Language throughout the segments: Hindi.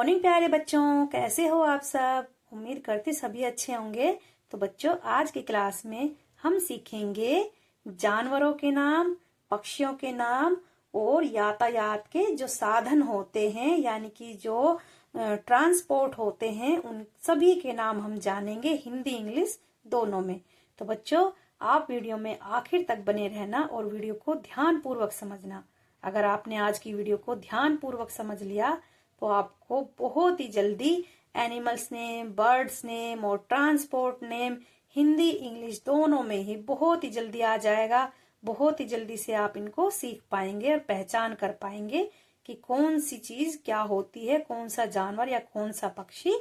मॉर्निंग प्यारे बच्चों, कैसे हो आप सब। उम्मीद करती सभी अच्छे होंगे। तो बच्चों, आज की क्लास में हम सीखेंगे जानवरों के नाम, पक्षियों के नाम और यातायात के जो साधन होते हैं, यानी कि जो ट्रांसपोर्ट होते हैं, उन सभी के नाम हम जानेंगे, हिंदी इंग्लिश दोनों में। तो बच्चों, आप वीडियो में आखिर तक बने रहना और वीडियो को ध्यान पूर्वक समझना। अगर आपने आज की वीडियो को ध्यान पूर्वक समझ लिया तो आपको बहुत ही जल्दी एनिमल्स नेम, बर्ड्स नेम और ट्रांसपोर्ट नेम हिंदी इंग्लिश दोनों में ही बहुत ही जल्दी आ जाएगा। बहुत ही जल्दी से आप इनको सीख पाएंगे और पहचान कर पाएंगे कि कौन सी चीज क्या होती है, कौन सा जानवर या कौन सा पक्षी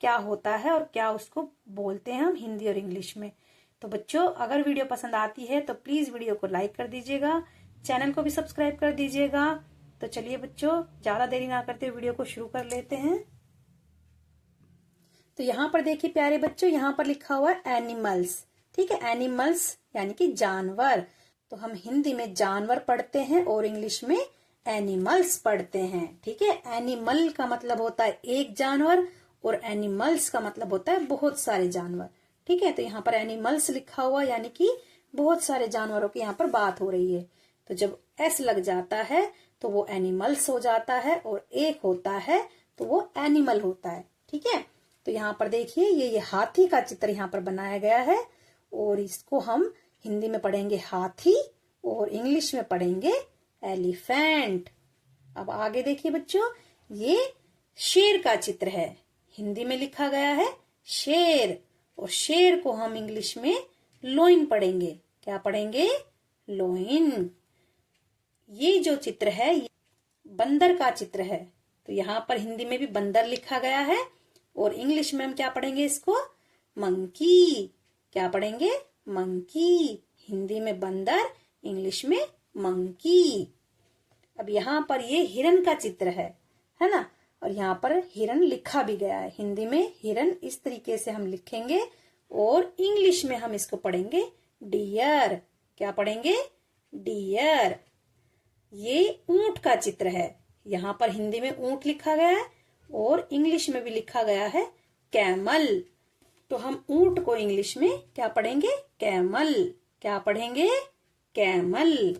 क्या होता है और क्या उसको बोलते हैं हम हिंदी और इंग्लिश में। तो बच्चों, अगर वीडियो पसंद आती है तो प्लीज वीडियो को लाइक कर दीजिएगा, चैनल को भी सब्सक्राइब कर दीजिएगा। तो चलिए बच्चों, ज्यादा देरी ना करते वीडियो को शुरू कर लेते हैं। तो यहाँ पर देखिए प्यारे बच्चों, यहाँ पर लिखा हुआ है एनिमल्स। ठीक है, एनिमल्स यानी कि जानवर। तो हम हिंदी में जानवर पढ़ते हैं और इंग्लिश में एनिमल्स पढ़ते हैं। ठीक है, एनिमल का मतलब होता है एक जानवर और एनिमल्स का मतलब होता है बहुत सारे जानवर। ठीक है, तो यहाँ पर एनिमल्स लिखा हुआ यानी कि बहुत सारे जानवरों की यहाँ पर बात हो रही है। तो जब एस लग जाता है तो वो एनिमल्स हो जाता है और एक होता है तो वो एनिमल होता है। ठीक है, तो यहाँ पर देखिए ये हाथी का चित्र यहाँ पर बनाया गया है और इसको हम हिंदी में पढ़ेंगे हाथी और इंग्लिश में पढ़ेंगे एलिफेंट। अब आगे देखिए बच्चों, ये शेर का चित्र है, हिंदी में लिखा गया है शेर और शेर को हम इंग्लिश में लोइन पढ़ेंगे। क्या पढ़ेंगे? लोइन। ये जो चित्र है ये बंदर का चित्र है, तो यहाँ पर हिंदी में भी बंदर लिखा गया है और इंग्लिश में हम क्या पढ़ेंगे इसको? मंकी। क्या पढ़ेंगे? मंकी। हिंदी में बंदर, इंग्लिश में मंकी। अब यहाँ पर ये हिरन का चित्र है ना, और यहाँ पर हिरन लिखा भी गया है। हिंदी में हिरन इस तरीके से हम लिखेंगे और इंग्लिश में हम इसको पढ़ेंगे डियर। क्या पढ़ेंगे? डियर। ये ऊंट का चित्र है, यहाँ पर हिंदी में ऊंट लिखा गया है और इंग्लिश में भी लिखा गया है कैमल। तो हम ऊंट को इंग्लिश में क्या पढ़ेंगे? कैमल। क्या पढ़ेंगे? कैमल।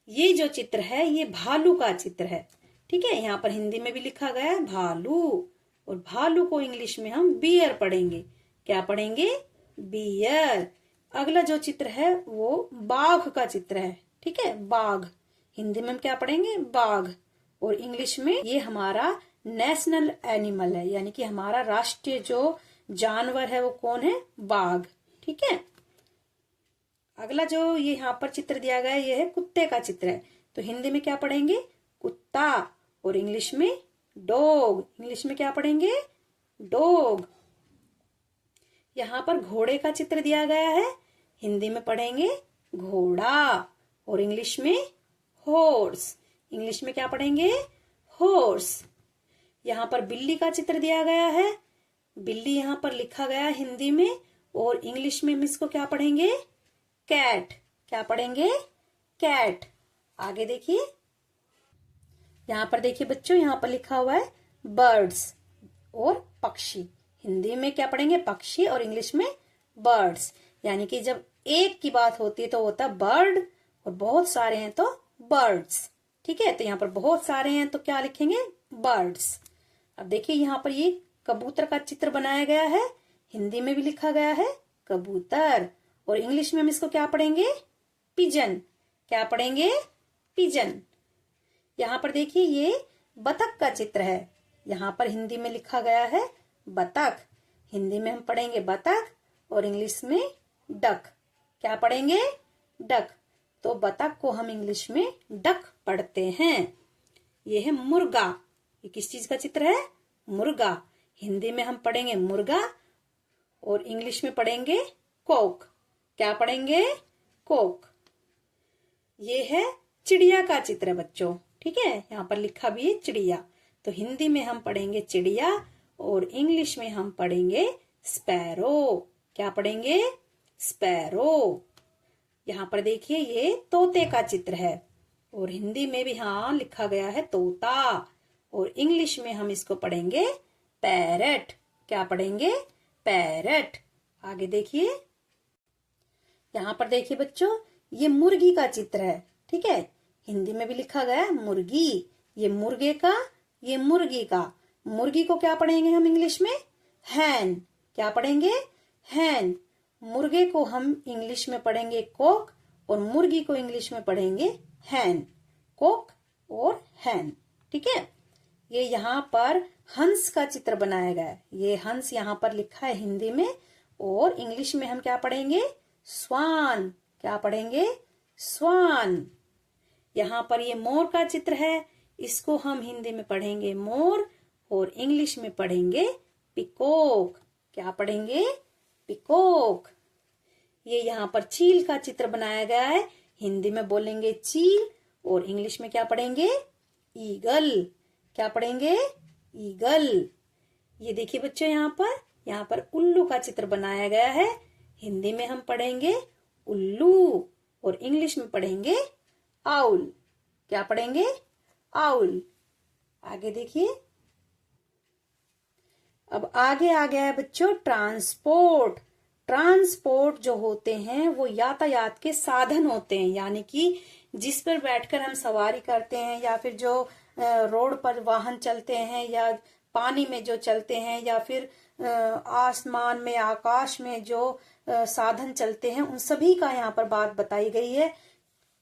ये जो चित्र है ये भालू का चित्र है। ठीक है, यहाँ पर हिंदी में भी लिखा गया है भालू और भालू को इंग्लिश में हम बियर पढ़ेंगे। क्या पढ़ेंगे? बियर। अगला जो चित्र है वो बाघ का चित्र है। ठीक है, बाघ। हिंदी में हम क्या पढ़ेंगे? बाघ और इंग्लिश में ये हमारा नेशनल एनिमल है, यानी कि हमारा राष्ट्रीय जो जानवर है वो कौन है? बाघ। ठीक है, अगला जो ये यहाँ पर चित्र दिया गया है ये है कुत्ते का चित्र है, तो हिंदी में क्या पढ़ेंगे? कुत्ता और इंग्लिश में डॉग। इंग्लिश में क्या पढ़ेंगे? डॉग। यहाँ पर घोड़े का चित्र दिया गया है, हिंदी में पढ़ेंगे घोड़ा और इंग्लिश में हॉर्स। इंग्लिश में क्या पढ़ेंगे? हॉर्स। यहाँ पर बिल्ली का चित्र दिया गया है, बिल्ली यहाँ पर लिखा गया है हिंदी में और इंग्लिश में हम इसको क्या पढ़ेंगे? कैट। क्या पढ़ेंगे? कैट। आगे देखिए, यहाँ पर देखिए बच्चों, यहाँ पर लिखा हुआ है बर्ड्स और पक्षी। हिंदी में क्या पढ़ेंगे? पक्षी और इंग्लिश में बर्ड्स। यानी कि जब एक की बात होती है तो होता है बर्ड और बहुत सारे हैं तो बर्ड्स। ठीक है, तो यहाँ पर बहुत सारे हैं तो क्या लिखेंगे? बर्ड्स। अब देखिए यहाँ पर ये कबूतर का चित्र बनाया गया है, हिंदी में भी लिखा गया है कबूतर और इंग्लिश में हम इसको क्या पढ़ेंगे? पिजन। क्या पढ़ेंगे? पिजन। यहाँ पर देखिए ये बतख का चित्र है, यहाँ पर हिंदी में लिखा गया है बतख। हिंदी में हम पढ़ेंगे बतख और इंग्लिश में डक। क्या पढ़ेंगे? डक। तो बतख को हम इंग्लिश में डक पढ़ते हैं। ये है मुर्गा। ये किस चीज का चित्र है? मुर्गा। हिंदी में हम पढ़ेंगे मुर्गा और इंग्लिश में पढ़ेंगे कोक। क्या पढ़ेंगे? कोक। ये है चिड़िया का चित्र बच्चों। ठीक है, यहाँ पर लिखा भी है चिड़िया, तो हिंदी में हम पढ़ेंगे चिड़िया और इंग्लिश में हम पढ़ेंगे स्पैरो। क्या पढ़ेंगे? स्पैरो। यहाँ पर देखिए ये तोते का चित्र है और हिंदी में भी हाँ लिखा गया है तोता और इंग्लिश में हम इसको पढ़ेंगे पैरट। क्या पढ़ेंगे? पैरट। आगे देखिए, यहाँ पर देखिए बच्चों, ये मुर्गी का चित्र है। ठीक है, हिंदी में भी लिखा गया है मुर्गी। ये मुर्गे का, ये मुर्गी का। मुर्गी को क्या पढ़ेंगे हम इंग्लिश में? हैन। क्या पढ़ेंगे? हैन। मुर्गे को हम इंग्लिश में पढ़ेंगे कोक और मुर्गी को इंग्लिश में पढ़ेंगे हैन। कोक और हैन। ठीक है, ये यहाँ पर हंस का चित्र बनाया गया है। ये हंस यहाँ पर लिखा है हिंदी में, और इंग्लिश में हम क्या पढ़ेंगे? स्वान। क्या पढ़ेंगे? स्वान। यहाँ पर ये मोर का चित्र है, इसको हम हिंदी में पढ़ेंगे मोर और इंग्लिश में पढ़ेंगे पिकॉक। क्या पढ़ेंगे? पिकॉक। ये यहाँ पर चील का चित्र बनाया गया है, हिंदी में बोलेंगे चील और इंग्लिश में क्या पढ़ेंगे? ईगल। क्या पढ़ेंगे? ईगल। ये देखिए बच्चों, यहाँ पर उल्लू का चित्र बनाया गया है, हिंदी में हम पढ़ेंगे उल्लू और इंग्लिश में पढ़ेंगे आउल। क्या पढ़ेंगे? आउल। आगे देखिए, अब आगे आ गया है बच्चों ट्रांसपोर्ट। ट्रांसपोर्ट जो होते हैं वो यातायात के साधन होते हैं, यानी कि जिस पर बैठकर हम सवारी करते हैं, या फिर जो रोड पर वाहन चलते हैं, या पानी में जो चलते हैं, या फिर आसमान में, आकाश में जो साधन चलते हैं, उन सभी का यहाँ पर बात बताई गई है।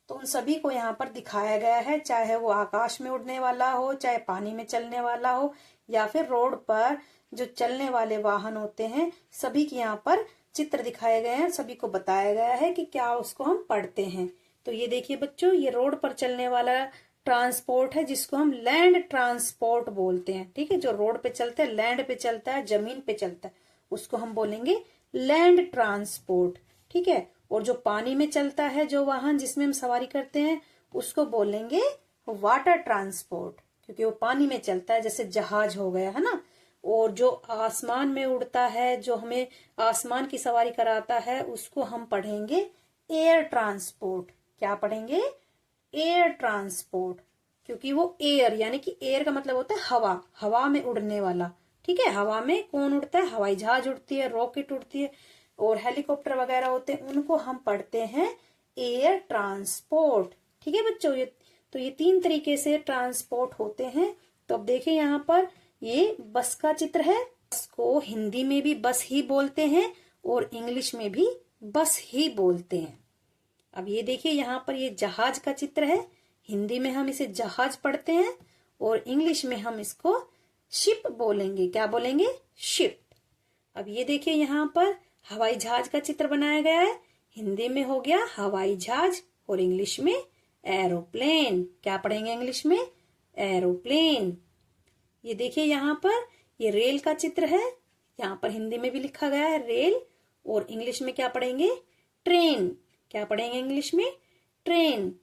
तो उन सभी को यहाँ पर दिखाया गया है, चाहे वो आकाश में उड़ने वाला हो, चाहे पानी में चलने वाला हो, या फिर रोड पर जो चलने वाले वाहन होते हैं, सभी के यहाँ पर चित्र दिखाए गए हैं। सभी को बताया गया है कि क्या उसको हम पढ़ते हैं। तो ये देखिए बच्चों, ये रोड पर चलने वाला ट्रांसपोर्ट है, जिसको हम लैंड ट्रांसपोर्ट बोलते हैं। ठीक है, जो रोड पे चलता है, लैंड पे चलता है, जमीन पे चलता है, उसको हम बोलेंगे लैंड ट्रांसपोर्ट। ठीक है, और जो पानी में चलता है, जो वाहन जिसमें हम सवारी करते हैं, उसको बोलेंगे वाटर ट्रांसपोर्ट, क्योंकि वो पानी में चलता है, जैसे जहाज हो गया है ना। और जो आसमान में उड़ता है, जो हमें आसमान की सवारी कराता है, उसको हम पढ़ेंगे एयर ट्रांसपोर्ट। क्या पढ़ेंगे? एयर ट्रांसपोर्ट, क्योंकि वो एयर, यानी कि एयर का मतलब होता है हवा, हवा में उड़ने वाला। ठीक है, हवा में कौन उड़ता है? हवाई जहाज उड़ती है, रॉकेट उड़ती है, और हेलीकॉप्टर वगैरह होते हैं, उनको हम पढ़ते हैं एयर ट्रांसपोर्ट। ठीक है बच्चों, ये 3 तरीके से ट्रांसपोर्ट होते हैं। तो अब देखिए, यहाँ पर ये बस का चित्र है। बस को हिंदी में भी बस ही बोलते हैं और इंग्लिश में भी बस ही बोलते हैं। अब ये देखिए, यहाँ पर ये जहाज का चित्र है, हिंदी में हम इसे जहाज पढ़ते हैं और इंग्लिश में हम इसको शिप बोलेंगे। क्या बोलेंगे? शिप। अब ये देखिए, यहाँ पर हवाई जहाज का चित्र बनाया गया है, हिंदी में हो गया हवाई जहाज और इंग्लिश में एरोप्लेन। क्या पढ़ेंगे इंग्लिश में? एरोप्लेन। ये देखिए, यहाँ पर ये रेल का चित्र है, यहाँ पर हिंदी में भी लिखा गया है रेल, और इंग्लिश में क्या पढ़ेंगे? ट्रेन। क्या पढ़ेंगे इंग्लिश में? ट्रेन।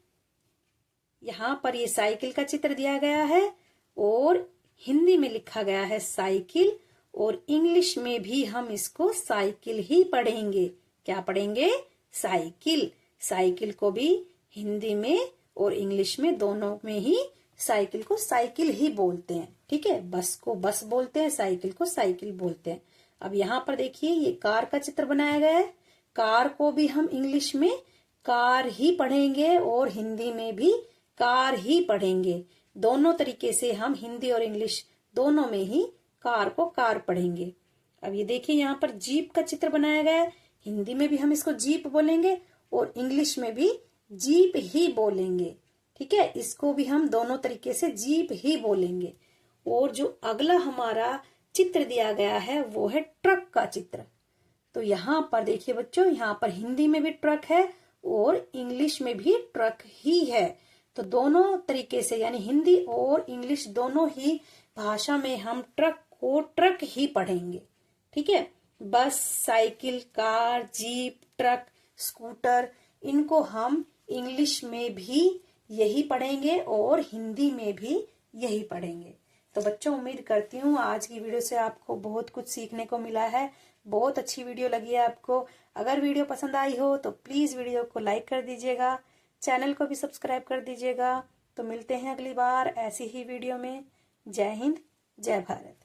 यहाँ पर ये साइकिल का चित्र दिया गया है और हिंदी में लिखा गया है साइकिल, और इंग्लिश में भी हम इसको साइकिल ही पढ़ेंगे। क्या पढ़ेंगे? साइकिल। साइकिल को भी हिंदी में और इंग्लिश में, दोनों में ही साइकिल को साइकिल ही बोलते हैं। ठीक है, बस को बस बोलते हैं, साइकिल को साइकिल बोलते हैं। अब यहाँ पर देखिए, ये कार का चित्र बनाया गया है। कार को भी हम इंग्लिश में कार ही पढ़ेंगे और हिंदी में भी कार ही पढ़ेंगे। दोनों तरीके से हम हिंदी और इंग्लिश दोनों में ही कार को कार पढ़ेंगे। अब ये देखिए, यहाँ पर जीप का चित्र बनाया गया है, हिंदी में भी हम इसको जीप बोलेंगे और इंग्लिश में भी जीप ही बोलेंगे। ठीक है, इसको भी हम दोनों तरीके से जीप ही बोलेंगे। और जो अगला हमारा चित्र दिया गया है वो है ट्रक का चित्र। तो यहाँ पर देखिए बच्चों, यहाँ पर हिंदी में भी ट्रक है और इंग्लिश में भी ट्रक ही है। तो दोनों तरीके से, यानी हिंदी और इंग्लिश दोनों ही भाषा में हम ट्रक को ट्रक ही पढ़ेंगे। ठीक है, बस, cycle, car, jeep, truck, scooter, इनको हम इंग्लिश में भी यही पढ़ेंगे और हिंदी में भी यही पढ़ेंगे। तो बच्चों, उम्मीद करती हूँ आज की वीडियो से आपको बहुत कुछ सीखने को मिला है। बहुत अच्छी वीडियो लगी है आपको। अगर वीडियो पसंद आई हो तो प्लीज वीडियो को लाइक कर दीजिएगा, चैनल को भी सब्सक्राइब कर दीजिएगा। तो मिलते हैं अगली बार ऐसी ही वीडियो में। जय हिंद, जय भारत।